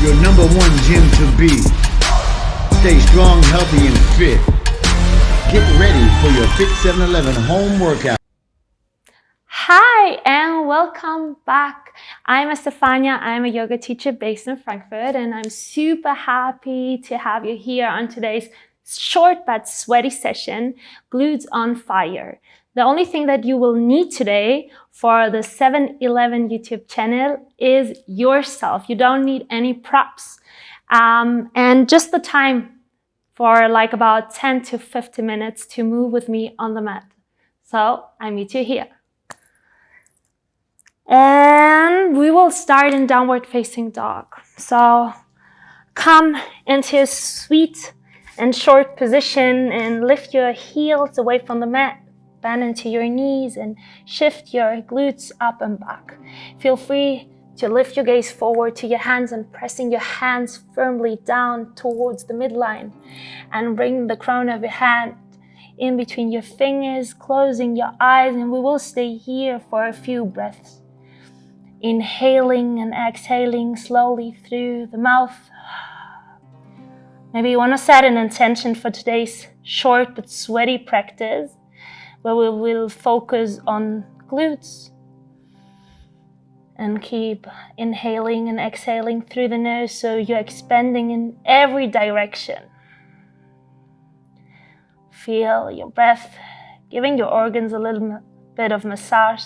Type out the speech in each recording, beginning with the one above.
your #1 gym to be. Stay strong, healthy, and fit. Get ready for your FITSEVENELEVEN home workout. Hi and welcome back. I'm Estefania. I'm a yoga teacher based in Frankfurt, and I'm super happy to have you here on today's short but sweaty session, Glutes on Fire. The only thing that you will need today for the 7-Eleven YouTube channel is yourself. You don't need any props. And just the time for like about 10 to 50 minutes to move with me on the mat. So I meet you here. And we will start in downward facing dog. So come into a sweet and short position and lift your heels away from the mat. Bend into your knees and shift your glutes up and back. Feel free to lift your gaze forward to your hands and pressing your hands firmly down towards the midline. And bring the crown of your hand in between your fingers, closing your eyes, and we will stay here for a few breaths. Inhaling and exhaling slowly through the mouth. Maybe you want to set an intention for today's short but sweaty practice, where we will focus on glutes and keep inhaling and exhaling through the nose so you're expanding in every direction. Feel your breath, giving your organs a little bit of massage.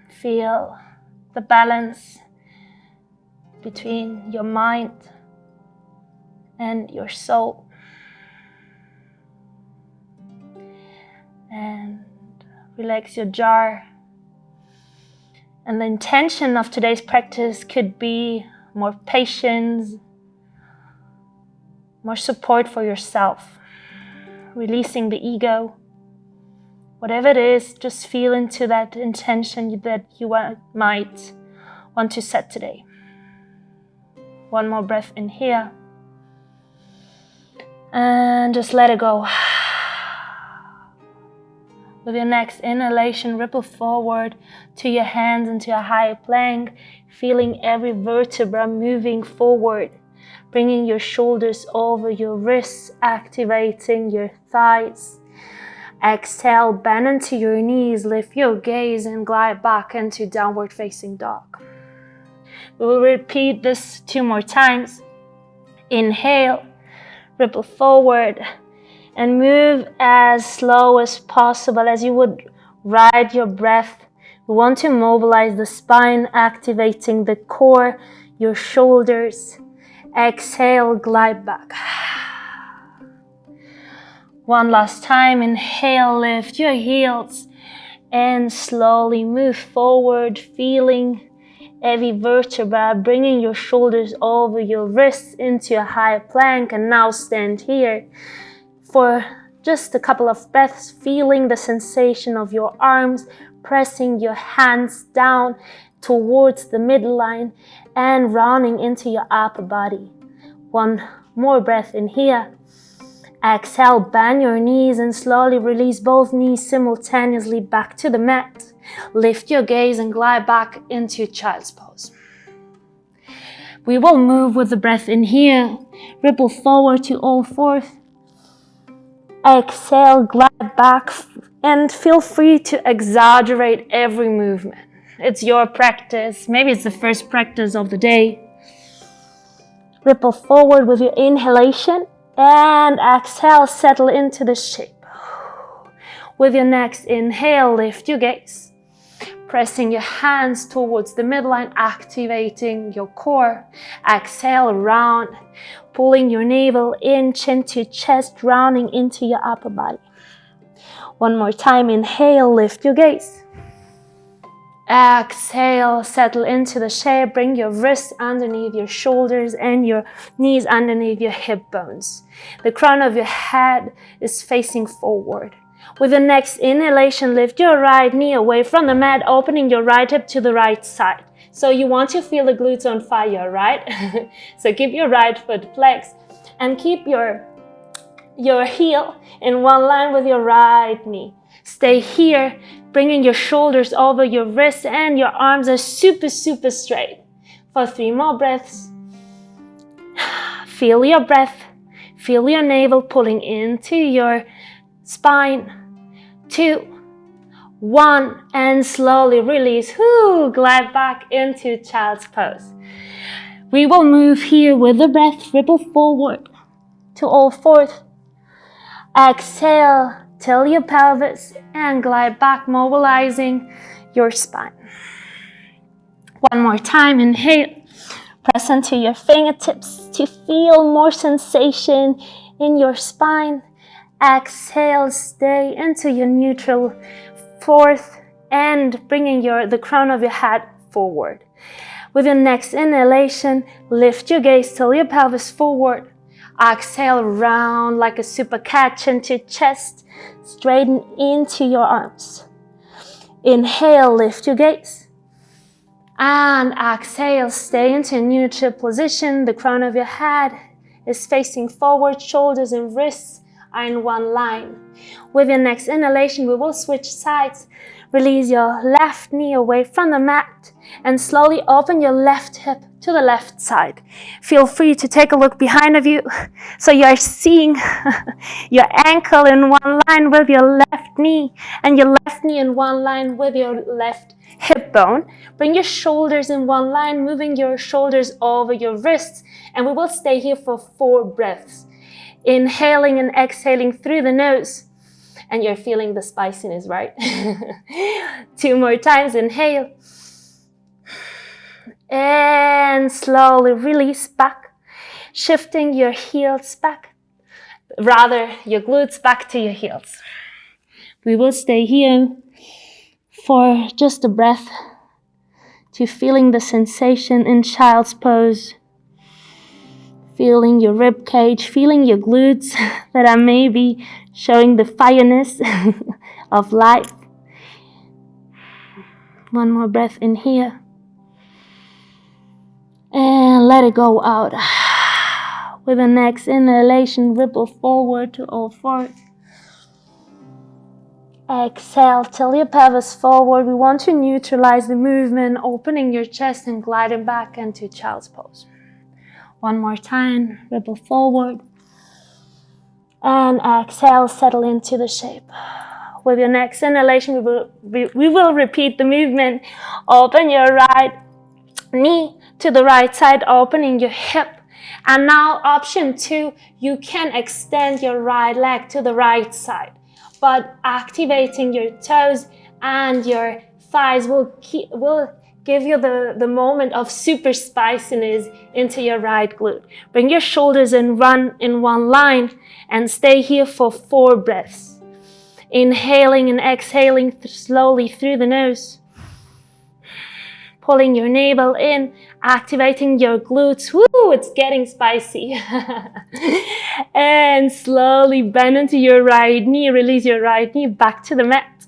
Feel the balance between your mind and your soul. And relax your jaw. And the intention of today's practice could be more patience, more support for yourself, releasing the ego. Whatever it is, just feel into that intention that you might want to set today. One more breath in here. And just let it go. With your next inhalation, ripple forward to your hands into a high plank, feeling every vertebra moving forward, bringing your shoulders over your wrists, activating your thighs. Exhale, bend into your knees, lift your gaze and glide back into downward facing dog. We will repeat this 2 more times. Inhale, ripple forward, and move as slow as possible as you would ride your breath. We want to mobilize the spine, activating the core, your shoulders. Exhale, glide back. One last time, inhale, lift your heels and slowly move forward, feeling every vertebra, bringing your shoulders over your wrists into a high plank, and now stand here for just a couple of breaths, feeling the sensation of your arms, pressing your hands down towards the midline and rounding into your upper body. One more breath in here. Exhale, bend your knees and slowly release both knees simultaneously back to the mat. Lift your gaze and glide back into child's pose. We will move with the breath in here. Ripple forward to all fours. Exhale, glide back, and feel free to exaggerate every movement. It's your practice. Maybe it's the first practice of the day. Ripple forward with your inhalation. And exhale, settle into the shape. With your next inhale, lift your gaze. Pressing your hands towards the midline, activating your core. Exhale, round. Pulling your navel in, chin to chest, rounding into your upper body. One more time, inhale, lift your gaze. Exhale, settle into the shape. Bring your wrists underneath your shoulders and your knees underneath your hip bones. The crown of your head is facing forward. With the next inhalation, lift your right knee away from the mat, opening your right hip to the right side. So you want to feel the glutes on fire, right? So keep your right foot flexed and keep your heel in one line with your right knee. Stay here, bringing your shoulders over your wrists and your arms are super, super straight. For 3 more breaths. Feel your breath. Feel your navel pulling into your spine. 2, 1, and slowly release. Glide back into child's pose. We will move here with the breath. Ripple forward to all fours. Exhale, tilt your pelvis and glide back, mobilizing your spine. One more time, inhale. Press into your fingertips to feel more sensation in your spine. Exhale, stay into your neutral fourth and bringing the crown of your head forward. With your next inhalation, lift your gaze, tilt your pelvis forward. Exhale, round like a super cat, chin to chest, straighten into your arms. Inhale, lift your gaze. And exhale, stay into a neutral position. The crown of your head is facing forward, shoulders and wrists are in one line. With your next inhalation, we will switch sides. Release your left knee away from the mat and slowly open your left hip to the left side. Feel free to take a look behind of you so you are seeing your ankle in one line with your left knee and your left knee in one line with your left hip bone. Bring your shoulders in one line, moving your shoulders over your wrists, and we will stay here for 4 breaths. Inhaling and exhaling through the nose. And you're feeling the spiciness, right? 2 more times, inhale. And slowly release back, shifting your heels back. Rather, your glutes back to your heels. We will stay here for just a breath to feeling the sensation in child's pose. Feeling your rib cage, feeling your glutes that are maybe showing the fireness of life. One more breath in here. And let it go out. With the next inhalation, ripple forward to all fours. Exhale, tilt your pelvis forward. We want to neutralize the movement, opening your chest and gliding back into child's pose. One more time, ripple forward. And exhale, settle into the shape. With your next inhalation, we will repeat the movement. Open your right knee to the right side, opening your hip. And now option 2, you can extend your right leg to the right side. But activating your toes and your thighs will give you the moment of super spiciness into your right glute. Bring your shoulders and run in one line and stay here for 4 breaths. Inhaling and exhaling slowly through the nose. Pulling your navel in, activating your glutes. Woo, it's getting spicy. And slowly bend into your right knee. Release your right knee back to the mat.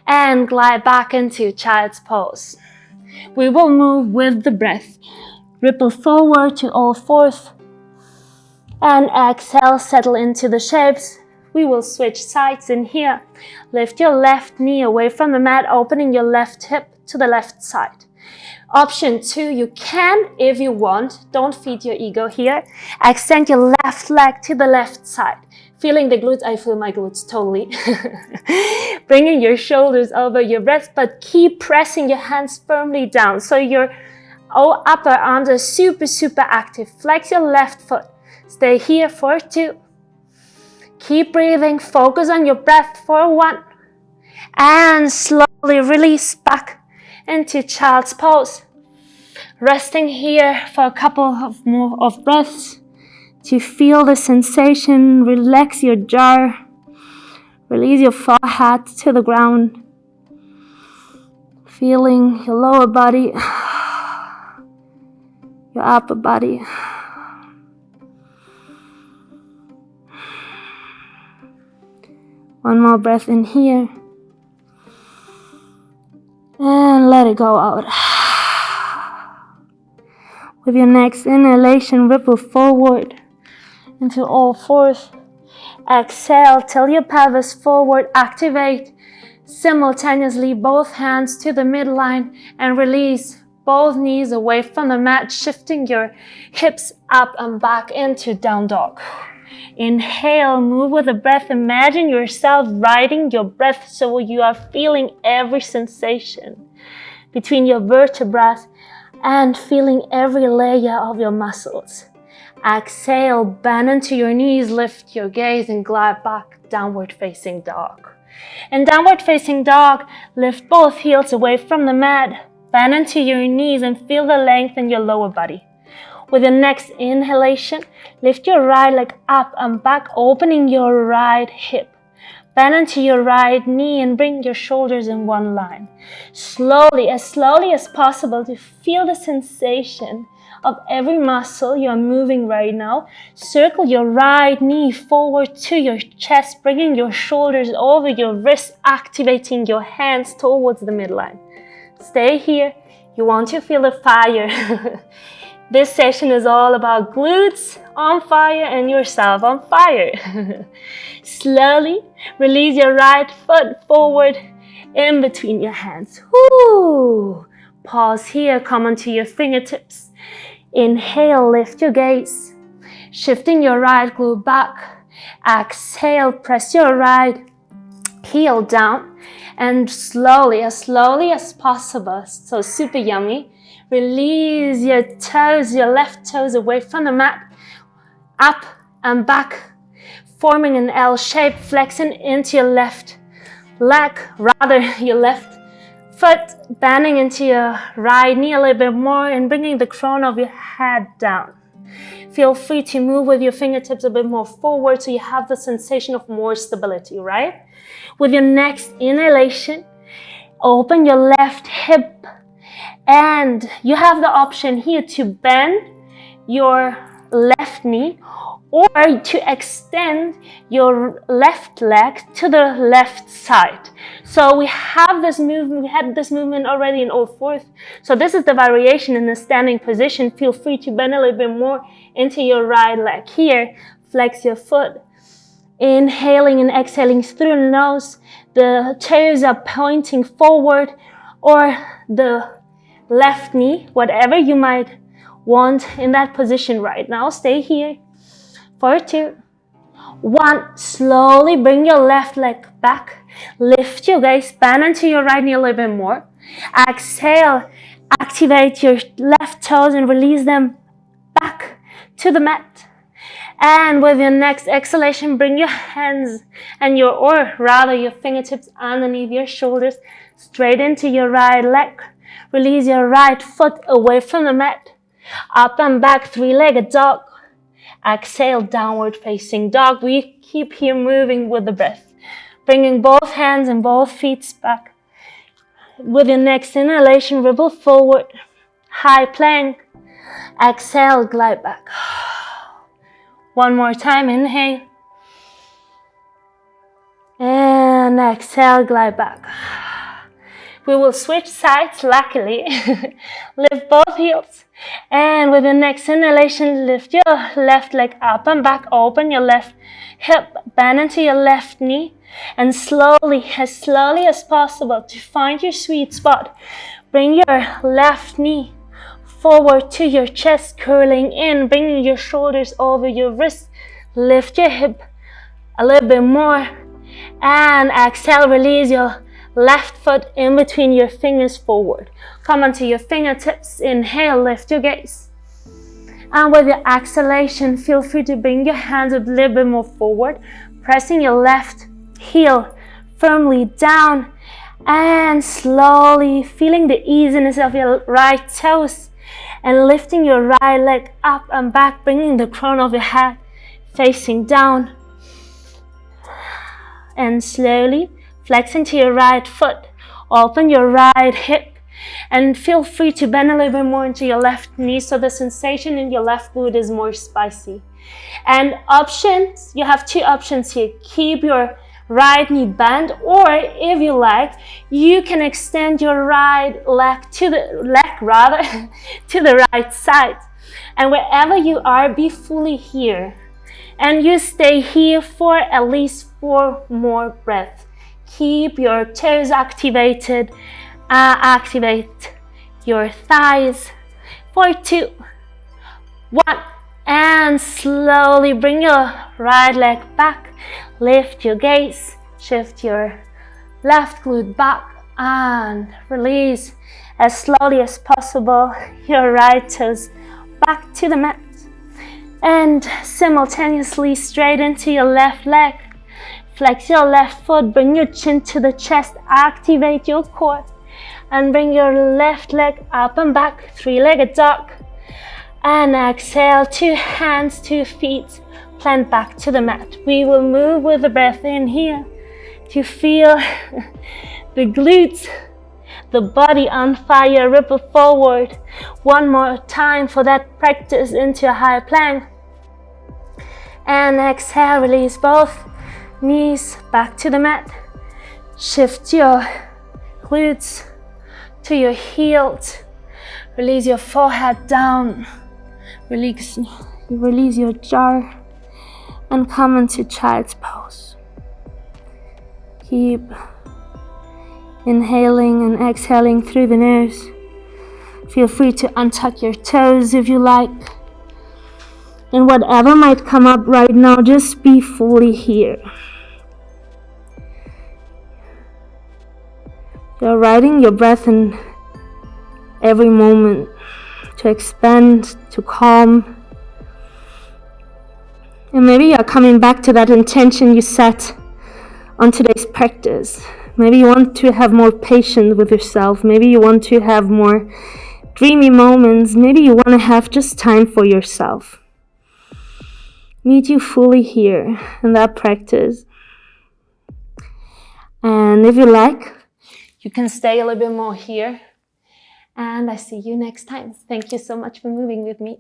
And glide back into child's pose. We will move with the breath. Ripple forward to all fours. And exhale, settle into the shapes. We will switch sides in here. Lift your left knee away from the mat, opening your left hip to the left side. Option 2, you can, if you want, don't feed your ego here. Extend your left leg to the left side. Feeling the glutes, I feel my glutes totally. Bringing your shoulders over your breast, but keep pressing your hands firmly down. So your upper arms are super, super active. Flex your left foot. Stay here for 2. Keep breathing, focus on your breath for 1. And slowly release back into child's pose. Resting here for a couple of more breaths to feel the sensation. Relax your jaw. Release your forehead to the ground. Feeling your lower body, your upper body. One more breath in here. And let it go out. With your next inhalation, ripple forward into all fours. Exhale, tilt your pelvis forward. Activate Simultaneously, both hands to the midline and release both knees away from the mat, shifting your hips up and back into down dog. Inhale, move with the breath. Imagine yourself riding your breath so you are feeling every sensation between your vertebrae and feeling every layer of your muscles. Exhale, bend into your knees, lift your gaze and glide back, downward facing dog. In downward facing dog, lift both heels away from the mat, bend into your knees and feel the length in your lower body. With your next inhalation, lift your right leg up and back, opening your right hip. Bend into your right knee and bring your shoulders in one line. Slowly as possible, to feel the sensation of every muscle you are moving right now. Circle your right knee forward to your chest, bringing your shoulders over your wrists, activating your hands towards the midline. Stay here. You want to feel the fire. This session is all about glutes on fire and yourself on fire. Slowly release your right foot forward in between your hands. Woo! Pause here, come onto your fingertips. Inhale, lift your gaze, shifting your right glute back. Exhale, press your right heel down and slowly as possible, so super yummy, release your toes, your left toes away from the mat, up and back, forming an L shape, flexing into your left leg, rather your left foot, bending into your right knee a little bit more and bringing the crown of your head down. Feel free to move with your fingertips a bit more forward so you have the sensation of more stability, right? With your next inhalation, open your left hip and you have the option here to bend your left knee or to extend your left leg to the left side. So we have this movement, we had this movement already in all fourth. So this is the variation in the standing position. Feel free to bend a little bit more into your right leg here. Flex your foot. Inhaling and exhaling through the nose. The toes are pointing forward or the left knee, whatever you might want in that position right now. Stay here. For 2, 1, slowly bring your left leg back. Lift your gaze, bend into your right knee a little bit more. Exhale, activate your left toes and release them back to the mat. And with your next exhalation, bring your hands and your fingertips underneath your shoulders, straight into your right leg. Release your right foot away from the mat. Up and back, three-legged dog. Exhale, downward facing dog. We keep here moving with the breath. Bringing both hands and both feet back. With your next inhalation, ripple forward. High plank. Exhale, glide back. One more time, inhale. And exhale, glide back. We will switch sides, luckily. Lift both heels. And with your next inhalation, lift your left leg up and back. Open your left hip, bend into your left knee. And slowly as possible, to find your sweet spot, bring your left knee forward to your chest, curling in, bringing your shoulders over your wrists. Lift your hip a little bit more. And exhale, release your left foot in between your fingers forward. Come onto your fingertips. Inhale, lift your gaze. And with your exhalation, feel free to bring your hands a little bit more forward, pressing your left heel firmly down and slowly feeling the easiness of your right toes and lifting your right leg up and back, bringing the crown of your head facing down. And slowly flex into your right foot, open your right hip, and feel free to bend a little bit more into your left knee so the sensation in your left glute is more spicy. And options, you have 2 options here. Keep your right knee bent, or if you like, you can extend your right leg to the right side. And wherever you are, be fully here. And you stay here for at least 4 more breaths. Keep your toes activated. Activate your thighs. 4, 2, 1. And slowly bring your right leg back. Lift your gaze. Shift your left glute back and release as slowly as possible your right toes back to the mat. And simultaneously straighten to your left leg. Flex your left foot, bring your chin to the chest, activate your core. And bring your left leg up and back, three-legged dog. And exhale, 2 hands, 2 feet, plant back to the mat. We will move with the breath in here to feel the glutes, the body on fire, ripple forward. One more time for that practice into a high plank. And exhale, release both knees back to the mat. Shift your glutes to your heels. Release your forehead down. Release your jaw and come into child's pose. Keep inhaling and exhaling through the nose. Feel free to untuck your toes if you like. And whatever might come up right now, just be fully here. You're riding your breath in every moment to expand, to calm. And maybe you're coming back to that intention you set on today's practice. Maybe you want to have more patience with yourself. Maybe you want to have more dreamy moments. Maybe you want to have just time for yourself. Meet you fully here in that practice. And if you like, you can stay a little bit more here. And I see you next time. Thank you so much for moving with me.